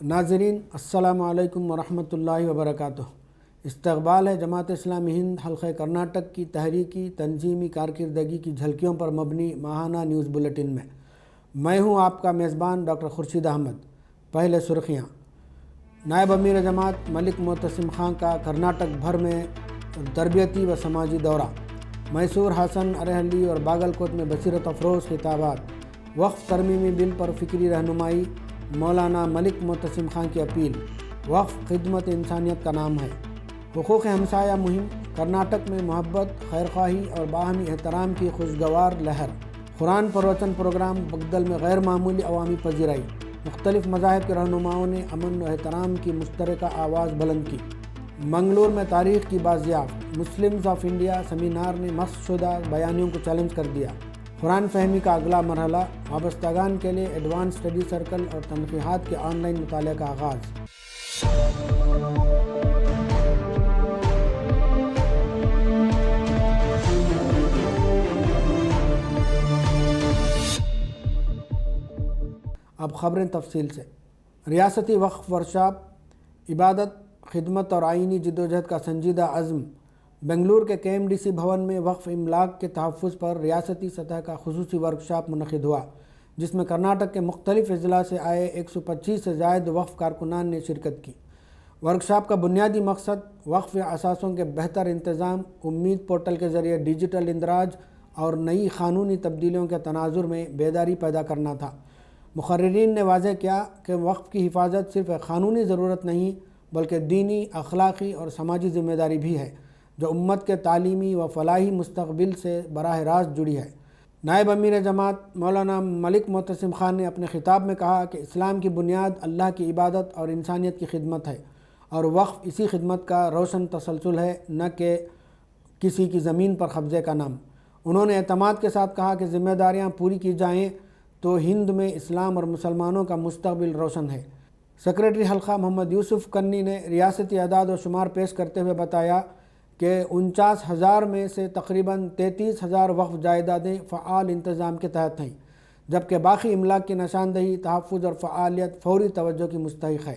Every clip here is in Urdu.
ناظرین السلام علیکم ورحمۃ اللہ وبرکاتہ۔ استقبال ہے جماعت اسلامی ہند حلقہ کرناٹک کی تحریکی تنظیمی کارکردگی کی جھلکیوں پر مبنی ماہانہ نیوز بلیٹن میں ہوں آپ کا میزبان ڈاکٹر خورشید احمد۔ پہلے سرخیاں۔ نائب امیر جماعت ملک معتصم خان کا کرناٹک بھر میں تربیتی و سماجی دورہ۔ میسور، ہاسن، اریہلی اور باگل کوٹ میں بصیرت افروز خطابات۔ وقف ترمیمی بل پر فکری رہنمائی، مولانا ملک معتصم خان کی اپیل۔ وقف خدمت انسانیت کا نام ہے۔ حقوق ہمسایہ مہم۔ کرناٹک میں محبت، خیرخواہی اور باہمی احترام کی خوشگوار لہر۔ قرآن پروچن پروگرام۔ بگدل میں غیر معمولی عوامی پذیرائی۔ مختلف مذاہب کے رہنماؤں نے امن و احترام کی مشترکہ آواز بلند کی۔ منگلور میں تاریخ کی بازیافت۔ مسلمز آف انڈیا سیمینار نے مسخ شدہ بیانیوں کو چیلنج کر دیا۔ قرآن فہمی کا اگلا مرحلہ۔ وابستگان کے لیے ایڈوانس اسٹڈی سرکل اور تنقیحات کے آن لائن مطالعہ کا آغاز۔ اب خبریں تفصیل سے۔ ریاستی وقف ورکشاپ عبادت، خدمت اور آئینی جدوجہد کا سنجیدہ عزم۔ بنگلور کے کے ایم ڈی سی بھون میں وقف املاک کے تحفظ پر ریاستی سطح کا خصوصی ورکشاپ منعقد ہوا، جس میں کرناٹک کے مختلف اضلاع سے آئے 125 سے زائد وقف کارکنان نے شرکت کی۔ ورکشاپ کا بنیادی مقصد وقف اثاثوں کے بہتر انتظام، امید پورٹل کے ذریعے ڈیجیٹل اندراج اور نئی قانونی تبدیلیوں کے تناظر میں بیداری پیدا کرنا تھا۔ مقررین نے واضح کیا کہ وقف کی حفاظت صرف ایک قانونی ضرورت نہیں بلکہ دینی، اخلاقی اور سماجی ذمہ داری بھی ہے، جو امت کے تعلیمی و فلاحی مستقبل سے براہ راست جڑی ہے۔ نائب امیر جماعت مولانا ملک معتصم خان نے اپنے خطاب میں کہا کہ اسلام کی بنیاد اللہ کی عبادت اور انسانیت کی خدمت ہے، اور وقف اسی خدمت کا روشن تسلسل ہے، نہ کہ کسی کی زمین پر قبضے کا نام۔ انہوں نے اعتماد کے ساتھ کہا کہ ذمہ داریاں پوری کی جائیں تو ہند میں اسلام اور مسلمانوں کا مستقبل روشن ہے۔ سیکریٹری حلقہ محمد یوسف کنی نے ریاستی اعداد و شمار پیش کرتے ہوئے بتایا کہ 49,000 میں سے تقریباً 33,000 وقف جائیدادیں فعال انتظام کے تحت ہیں، جبکہ باقی املاک کی نشاندہی، تحفظ اور فعالیت فوری توجہ کی مستحق ہے۔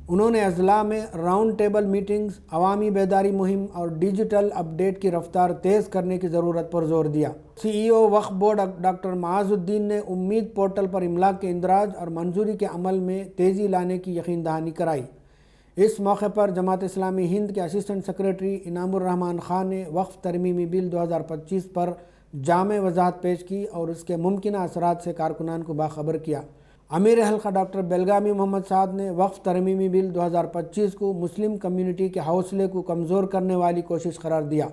انہوں نے اضلاع میں راؤنڈ ٹیبل میٹنگز، عوامی بیداری مہم اور ڈیجیٹل اپ ڈیٹ کی رفتار تیز کرنے کی ضرورت پر زور دیا۔ سی ای او وقف بورڈ ڈاکٹر معاذ الدین نے امید پورٹل پر املاک کے اندراج اور منظوری کے عمل میں تیزی لانے کی یقین دہانی کرائی۔ اس موقع پر جماعت اسلامی ہند کے اسسٹنٹ سیکریٹری انعام الرحمان خان نے وقف ترمیمی بل 2025 پر جامع وضاحت پیش کی اور اس کے ممکنہ اثرات سے کارکنان کو باخبر کیا۔ امیر حلقہ ڈاکٹر بیلگامی محمد سعد نے وقف ترمیمی بل 2025 کو مسلم کمیونٹی کے حوصلے کو کمزور کرنے والی کوشش قرار دیا۔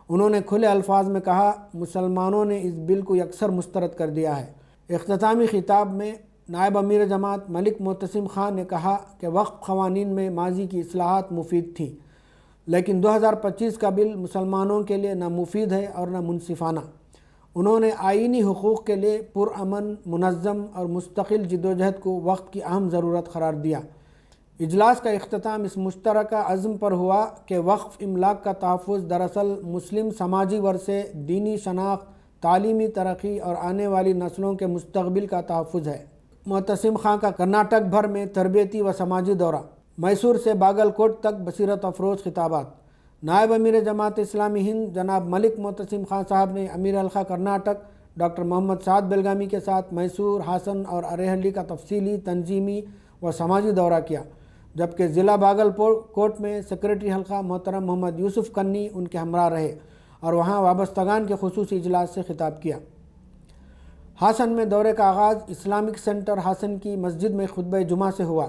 انہوں نے کھلے الفاظ میں کہا، مسلمانوں نے اس بل کو یکسر مسترد کر دیا ہے۔ اختتامی خطاب میں نائب امیر جماعت ملک معتصم خان نے کہا کہ وقف قوانین میں ماضی کی اصلاحات مفید تھیں، لیکن 2025 کا بل مسلمانوں کے لیے نہ مفید ہے اور نہ منصفانہ۔ انہوں نے آئینی حقوق کے لیے پرامن، منظم اور مستقل جدوجہد کو وقت کی اہم ضرورت قرار دیا۔ اجلاس کا اختتام اس مشترکہ عزم پر ہوا کہ وقف املاک کا تحفظ دراصل مسلم سماجی ورثے، دینی شناخت، تعلیمی ترقی اور آنے والی نسلوں کے مستقبل کا تحفظ ہے۔ معتصم خان کا کرناٹک بھر میں تربیتی و سماجی دورہ۔ میسور سے باگل کوٹ تک بصیرت افروز خطابات۔ نائب امیر جماعت اسلامی ہند جناب ملک معتصم خان صاحب نے امیر حلقہ کرناٹک ڈاکٹر محمد سعد بیلگامی کے ساتھ میسور، ہاسن اور اریہلی کا تفصیلی تنظیمی و سماجی دورہ کیا، جبکہ ضلع باگل کوٹ میں سیکریٹری حلقہ محترم محمد یوسف کنی ان کے ہمراہ رہے اور وہاں وابستگان کے خصوصی اجلاس سے خطاب کیا۔ ہاسن میں دورے کا آغاز اسلامک سینٹر ہاسن کی مسجد میں خطبہ جمعہ سے ہوا۔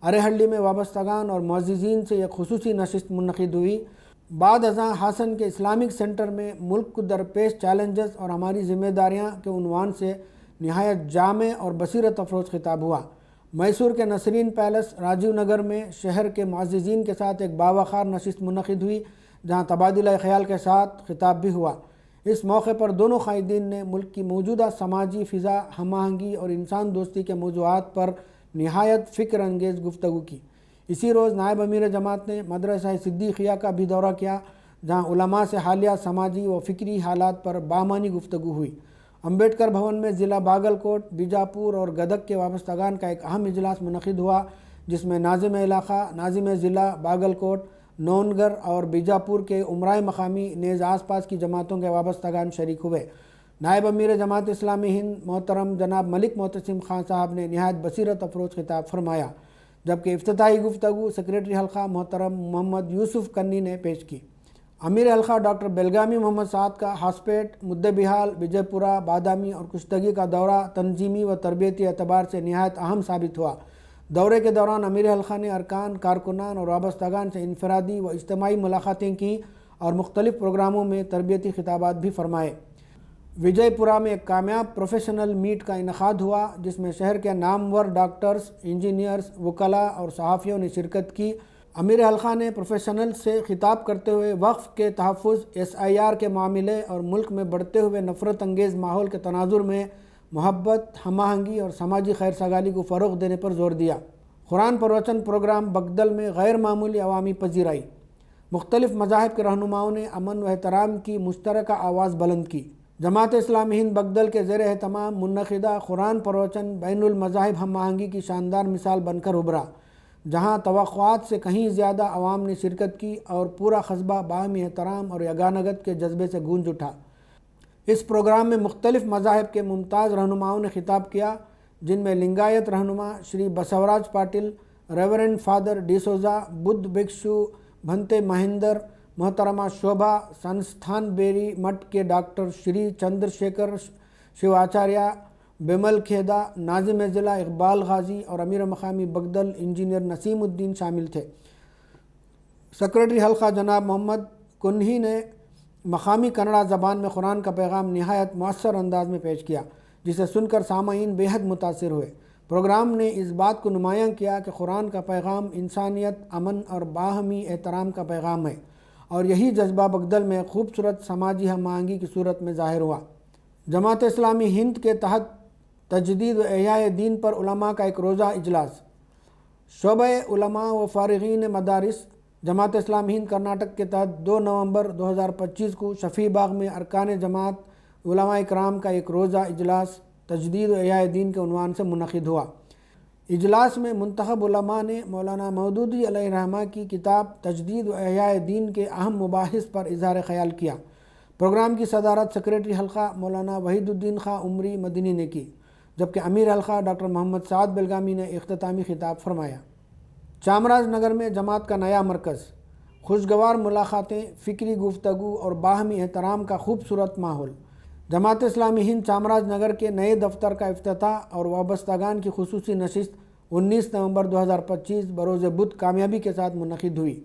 اریہلی میں وابستگان اور معززین سے ایک خصوصی نشست منعقد ہوئی۔ بعد ازاں ہاسن کے اسلامک سینٹر میں ملک کو درپیش چیلنجز اور ہماری ذمہ داریاں کے عنوان سے نہایت جامع اور بصیرت افروز خطاب ہوا۔ میسور کے نسرین پیلس راجیو نگر میں شہر کے معززین کے ساتھ ایک باوقار نشست منعقد ہوئی، جہاں تبادلہ خیال کے ساتھ خطاب بھی ہوا۔ اس موقع پر دونوں قائدین نے ملک کی موجودہ سماجی فضا، ہم آہنگی اور انسان دوستی کے موضوعات پر نہایت فکر انگیز گفتگو کی۔ اسی روز نائب امیر جماعت نے مدرسہ صدیقیہ کا بھی دورہ کیا، جہاں علماء سے حالیہ سماجی و فکری حالات پر بامعنی گفتگو ہوئی۔ امبیڈکر بھون میں ضلع باگل کوٹ، بیجاپور اور گدک کے وابستگان کا ایک اہم اجلاس منعقد ہوا، جس میں ناظم علاقہ، ناظم ضلع باگلکوٹ، نونگر اور بیجاپور کے عمرائے مقامی نیز آس پاس کی جماعتوں کے وابستگان شریک ہوئے۔ نائب امیر جماعت اسلامی ہند محترم جناب ملک معتصم خان صاحب نے نہایت بصیرت افروز خطاب فرمایا، جبکہ افتتاحی گفتگو سیکریٹری حلقہ محترم محمد یوسف کنی نے پیش کی۔ امیر حلقہ ڈاکٹر بیلگامی محمد سعد کا ہاسپیٹ، مدِ بحال، وجے پورہ، بادامی اور کشتگی کا دورہ تنظیمی و تربیتی اعتبار سے نہایت اہم ثابت ہوا۔ دورے کے دوران امیر حلقہ نے ارکان، کارکنان اور وابستگان سے انفرادی و اجتماعی ملاقاتیں کیں اور مختلف پروگراموں میں تربیتی خطابات بھی فرمائے۔ وجے پورہ میں ایک کامیاب پروفیشنل میٹ کا انعقاد ہوا، جس میں شہر کے نامور ڈاکٹرز، انجینئرز، وکلاء اور صحافیوں نے شرکت کی۔ امیر حلقہ نے پروفیشنلز سے خطاب کرتے ہوئے وقف کے تحفظ، SIR کے معاملے اور ملک میں بڑھتے ہوئے نفرت انگیز ماحول کے تناظر میں محبت، ہم آہنگی اور سماجی خیر سگالی کو فروغ دینے پر زور دیا۔ قرآن پروچن پروگرام بگدل میں غیر معمولی عوامی پذیرائی۔ مختلف مذاہب کے رہنماؤں نے امن و احترام کی مشترکہ آواز بلند کی۔ جماعت اسلامی ہند بگدل کے زیر اہتمام منعقدہ قرآن پروچن بین المذاہب ہم آہنگی کی شاندار مثال بن کر ابھرا، جہاں توقعات سے کہیں زیادہ عوام نے شرکت کی اور پورا قصبہ باہمی احترام اور یگانگت کے جذبے سے گونج اٹھا۔ اس پروگرام میں مختلف مذاہب کے ممتاز رہنماؤں نے خطاب کیا، جن میں لنگایت رہنما شری Basavaraj Patil, reverend father D Souza, بدھ بھکشو بھنتے مہندر، محترمہ شوبھا، سنستھان بیری مٹھ کے ڈاکٹر شری چندر شیکھر شیو آچاریہ، بیمل کھیدا، ناظم ضلع اقبال غازی اور امیر مقامی بگدل انجینئر نسیم الدین شامل تھے۔ سیکریٹری حلقہ جناب محمد کنہی نے مقامی کنڑا زبان میں قرآن کا پیغام نہایت مؤثر انداز میں پیش کیا، جسے سن کر سامعین بے حد متاثر ہوئے۔ پروگرام نے اس بات کو نمایاں کیا کہ قرآن کا پیغام انسانیت، امن اور باہمی احترام کا پیغام ہے، اور یہی جذبہ بگدل میں خوبصورت سماجی ہم آہنگی کی صورت میں ظاہر ہوا۔ جماعت اسلامی ہند کے تحت تجدید و احیاء دین پر علماء کا ایک روزہ اجلاس۔ شعبہ علماء و فارغین مدارس جماعت اسلامی ہند کرناٹک کے تحت 2 نومبر 2025 کو شفیع باغ میں ارکان جماعت علماء اکرام کا ایک روزہ اجلاس تجدید و احیاء دین کے عنوان سے منعقد ہوا۔ اجلاس میں منتخب علماء نے مولانا مودودی علیہ الرحمہ کی کتاب تجدید و احیاء دین کے اہم مباحث پر اظہار خیال کیا۔ پروگرام کی صدارت سیکریٹری حلقہ مولانا وحید الدین خان عمری مدنی نے کی، جبکہ امیر حلقہ ڈاکٹر محمد سعد بیلگامی نے اختتامی خطاب فرمایا۔ چامراج نگر میں جماعت کا نیا مرکز، خوشگوار ملاقاتیں، فکری گفتگو اور باہمی احترام کا خوبصورت ماحول۔ جماعت اسلامی ہند چامراج نگر کے نئے دفتر کا افتتاح اور وابستگان کی خصوصی نشست 19 نومبر 2025 بروز بدھ کامیابی کے ساتھ منعقد ہوئی۔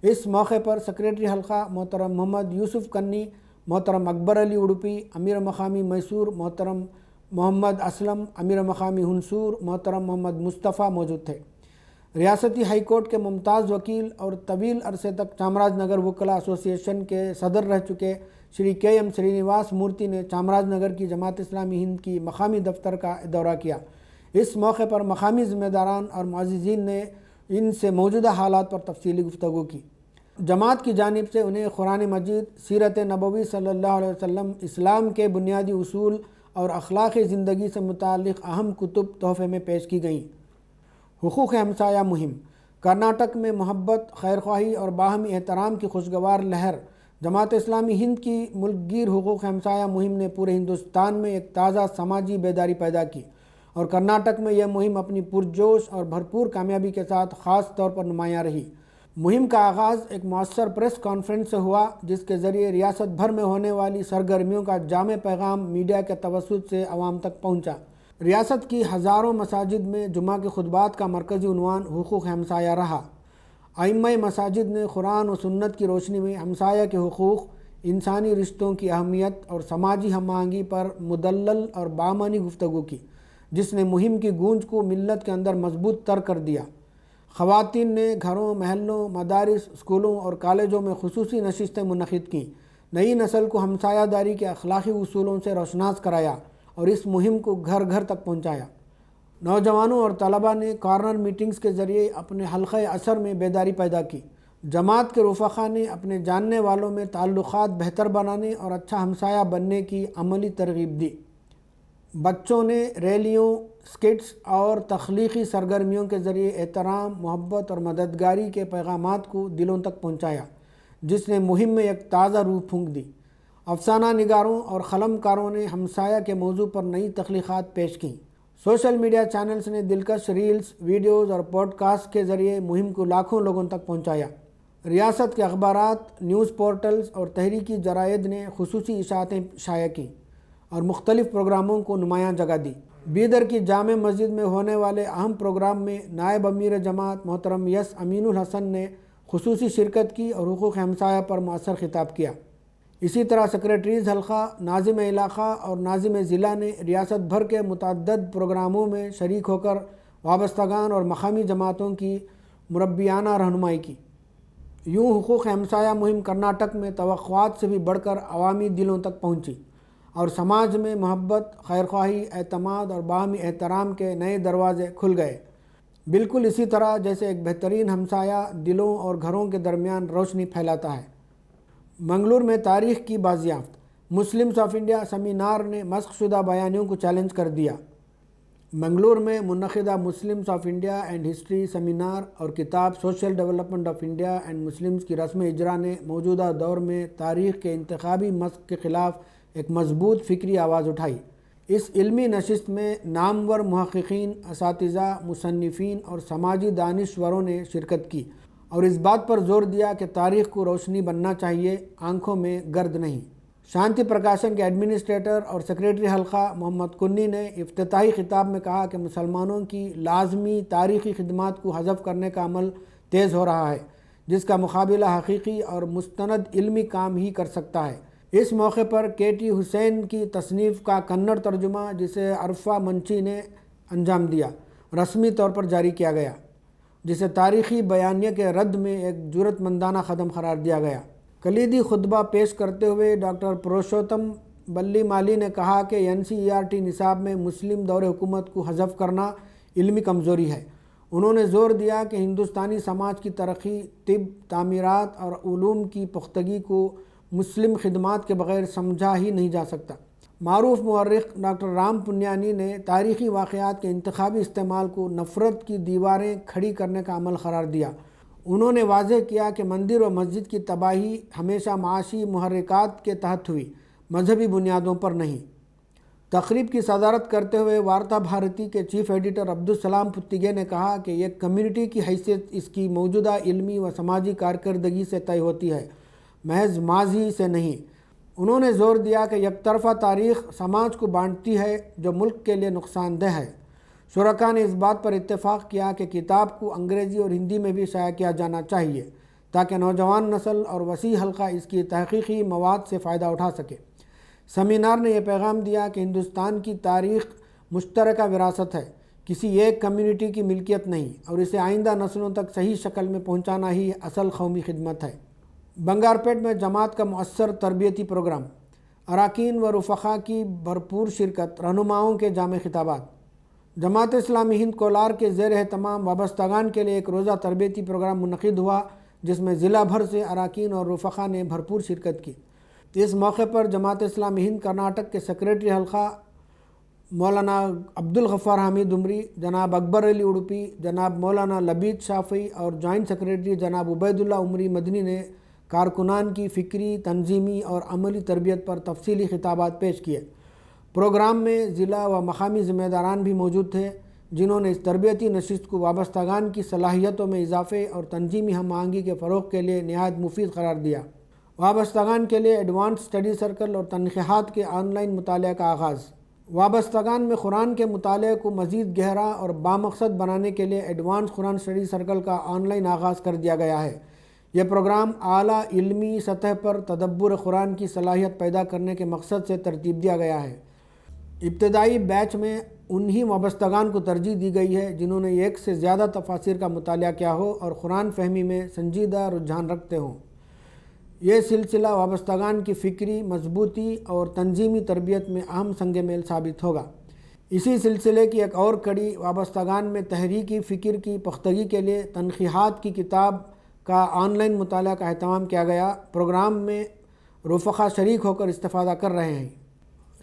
اس موقع پر سیکریٹری حلقہ محترم محمد یوسف کنی، محترم اکبر علی اڈوپی، امیر مقامی میسور محترم محمد اسلم، امیر مقامی ہنسور محترم محمد مصطفیٰ موجود تھے۔ ریاستی ہائی کورٹ کے ممتاز وکیل اور طویل عرصے تک چامراج نگر وکلاء ایسوسی ایشن کے صدر رہ چکے شری KM سرینیواس مورتی نے چامراج نگر کی جماعت اسلامی ہند کی مقامی دفتر کا دورہ کیا۔ اس موقع پر مقامی ذمہ داران اور معززین نے ان سے موجودہ حالات پر تفصیلی گفتگو کی۔ جماعت کی جانب سے انہیں قرآن مجید، سیرت نبوی صلی اللہ علیہ وسلم، اسلام کے بنیادی اصول اور اخلاقی زندگی سے متعلق اہم کتب تحفے میں پیش کی گئیں۔ حقوق ہمسایہ مہم۔ کرناٹک میں محبت، خیرخواہی اور باہمی احترام کی خوشگوار لہر۔ جماعت اسلامی ہند کی ملک گیر حقوق ہمسایہ مہم نے پورے ہندوستان میں ایک تازہ سماجی بیداری پیدا کی، اور کرناٹک میں یہ مہم اپنی پرجوش اور بھرپور کامیابی کے ساتھ خاص طور پر نمایاں رہی۔ مہم کا آغاز ایک مؤثر پریس کانفرنس سے ہوا، جس کے ذریعے ریاست بھر میں ہونے والی سرگرمیوں کا جامع پیغام میڈیا کے توسط سے عوام تک پہنچا۔ ریاست کی ہزاروں مساجد میں جمعہ کے خطبات کا مرکزی عنوان حقوق ہمسایہ رہا۔ ائمہ مساجد نے قرآن و سنت کی روشنی میں ہمسایہ کے حقوق، انسانی رشتوں کی اہمیت اور سماجی ہم آہنگی پر مدلل اور بامعنی گفتگو کی، جس نے مہم کی گونج کو ملت کے اندر مضبوط تر کر دیا۔ خواتین نے گھروں، محلوں، مدارس، اسکولوں اور کالجوں میں خصوصی نشستیں منعقد کیں، نئی نسل کو ہمسایہ داری کے اخلاقی اصولوں سے روشناس کرایا اور اس مہم کو گھر گھر تک پہنچایا۔ نوجوانوں اور طلباء نے کارنر میٹنگز کے ذریعے اپنے حلقہ اثر میں بیداری پیدا کی۔ جماعت کے رفقا نے اپنے جاننے والوں میں تعلقات بہتر بنانے اور اچھا ہمسایہ بننے کی عملی ترغیب دی۔ بچوں نے ریلیوں، سکٹس اور تخلیقی سرگرمیوں کے ذریعے احترام، محبت اور مددگاری کے پیغامات کو دلوں تک پہنچایا، جس نے مہم میں ایک تازہ روح پھونک دی۔ افسانہ نگاروں اور قلم کاروں نے ہمسایہ کے موضوع پر نئی تخلیقات پیش کیں۔ سوشل میڈیا چینلز نے دلکش ریلز، ویڈیوز اور پوڈ کاسٹ کے ذریعے مہم کو لاکھوں لوگوں تک پہنچایا۔ ریاست کے اخبارات، نیوز پورٹلز اور تحریکی جرائد نے خصوصی اشاعتیں شائع کیں اور مختلف پروگراموں کو نمایاں جگہ دی۔ بیدر کی جامع مسجد میں ہونے والے اہم پروگرام میں نائب امیر جماعت محترم یس امین الحسن نے خصوصی شرکت کی اور حقوق ہمسایہ پر مؤثر خطاب کیا۔ اسی طرح سیکریٹریز حلقہ، ناظم علاقہ اور ناظم ضلع نے ریاست بھر کے متعدد پروگراموں میں شریک ہو کر وابستگان اور مقامی جماعتوں کی مربیانہ رہنمائی کی۔ یوں حقوق ہمسایہ مہم کرناٹک میں توقعات سے بھی بڑھ کر عوامی دلوں تک پہنچی اور سماج میں محبت، خیرخواہی، اعتماد اور باہمی احترام کے نئے دروازے کھل گئے، بالکل اسی طرح جیسے ایک بہترین ہمسایہ دلوں اور گھروں کے درمیان روشنی پھیلاتا ہے۔ منگلور میں تاریخ کی بازیافت، مسلمز آف انڈیا سیمینار نے مسخ شدہ بیانیوں کو چیلنج کر دیا۔ منگلور میں منعقدہ Muslims of India and history seminar اور کتاب social development of India and Muslims کی رسم اجرا نے موجودہ دور میں تاریخ کے انتخابی مسخ کے خلاف ایک مضبوط فکری آواز اٹھائی۔ اس علمی نشست میں نامور محققین، اساتذہ، مصنفین اور سماجی دانشوروں نے شرکت کی اور اس بات پر زور دیا کہ تاریخ کو روشنی بننا چاہیے، آنکھوں میں گرد نہیں۔ شانتی پرکاشن کے ایڈمنسٹریٹر اور سیکریٹری حلقہ محمد کنی نے افتتاحی خطاب میں کہا کہ مسلمانوں کی لازمی تاریخی خدمات کو حذف کرنے کا عمل تیز ہو رہا ہے، جس کا مقابلہ حقیقی اور مستند علمی کام ہی کر سکتا ہے۔ اس موقع پر کے ٹی حسین کی تصنیف کا کنڑ ترجمہ، جسے عرفہ منچی نے انجام دیا، رسمی طور پر جاری کیا گیا، جسے تاریخی بیانیہ کے رد میں ایک جرأت مندانہ قدم قرار دیا گیا۔ کلیدی خطبہ پیش کرتے ہوئے ڈاکٹر پروشوتم بلی مالی نے کہا کہ N C E R T نصاب میں مسلم دور حکومت کو حذف کرنا علمی کمزوری ہے۔ انہوں نے زور دیا کہ ہندوستانی سماج کی ترقی، طب، تعمیرات اور علوم کی پختگی کو مسلم خدمات کے بغیر سمجھا ہی نہیں جا سکتا۔ معروف مورخ ڈاکٹر رام پنیانی نے تاریخی واقعات کے انتخابی استعمال کو نفرت کی دیواریں کھڑی کرنے کا عمل قرار دیا۔ انہوں نے واضح کیا کہ مندر و مسجد کی تباہی ہمیشہ معاشی محرکات کے تحت ہوئی، مذہبی بنیادوں پر نہیں۔ تقریب کی صدارت کرتے ہوئے وارتا بھارتی کے چیف ایڈیٹر عبدالسلام پتگے نے کہا کہ ایک کمیونٹی کی حیثیت اس کی موجودہ علمی و سماجی کارکردگی سے طے ہوتی ہے، محض ماضی سے نہیں۔ انہوں نے زور دیا کہ یک طرفہ تاریخ سماج کو بانٹتی ہے، جو ملک کے لیے نقصان دہ ہے۔ شرکاء نے اس بات پر اتفاق کیا کہ کتاب کو انگریزی اور ہندی میں بھی شائع کیا جانا چاہیے تاکہ نوجوان نسل اور وسیع حلقہ اس کی تحقیقی مواد سے فائدہ اٹھا سکے۔ سیمینار نے یہ پیغام دیا کہ ہندوستان کی تاریخ مشترکہ وراثت ہے، کسی ایک کمیونٹی کی ملکیت نہیں، اور اسے آئندہ نسلوں تک صحیح شکل میں پہنچانا ہی اصل قومی خدمت ہے۔ بنگارپیٹ میں جماعت کا مؤثر تربیتی پروگرام، اراکین و رفقا کی بھرپور شرکت، رہنماؤں کے جامع خطابات۔ جماعت اسلامی ہند کولار کے زیر اہتمام وابستگان کے لیے ایک روزہ تربیتی پروگرام منعقد ہوا، جس میں ضلع بھر سے اراکین اور رفقا نے بھرپور شرکت کی۔ اس موقع پر جماعت اسلامی ہند کرناٹک کے سیکریٹری حلقہ مولانا عبدالغفار حمید عمری، جناب اکبر علی اڈوپی، جناب مولانا لبید شافعی اور جوائنٹ سیکریٹری جناب عبید اللہ عمری مدنی نے کارکنان کی فکری، تنظیمی اور عملی تربیت پر تفصیلی خطابات پیش کیے۔ پروگرام میں ضلع و مقامی ذمہ داران بھی موجود تھے، جنہوں نے اس تربیتی نشست کو وابستگان کی صلاحیتوں میں اضافے اور تنظیمی ہم آہنگی کے فروغ کے لیے نہایت مفید قرار دیا۔ وابستگان کے لیے ایڈوانس اسٹڈی سرکل اور تنخواہات کے آن لائن مطالعہ کا آغاز۔ وابستگان میں قرآن کے مطالعے کو مزید گہرا اور بامقصد بنانے کے لیے ایڈوانس قرآن اسٹڈی سرکل کا آن لائن آغاز کر دیا گیا ہے۔ یہ پروگرام اعلیٰ علمی سطح پر تدبر قرآن کی صلاحیت پیدا کرنے کے مقصد سے ترتیب دیا گیا ہے۔ ابتدائی بیچ میں انہی وابستگان کو ترجیح دی گئی ہے جنہوں نے ایک سے زیادہ تفاسیر کا مطالعہ کیا ہو اور قرآن فہمی میں سنجیدہ رجحان رکھتے ہوں۔ یہ سلسلہ وابستگان کی فکری مضبوطی اور تنظیمی تربیت میں اہم سنگ میل ثابت ہوگا۔ اسی سلسلے کی ایک اور کڑی وابستگان میں تحریکی فکر کی پختگی کے لیے تنخواہات کی کتاب کا آن لائن مطالعہ کا اہتمام کیا گیا۔ پروگرام میں رفقا شریک ہو کر استفادہ کر رہے ہیں۔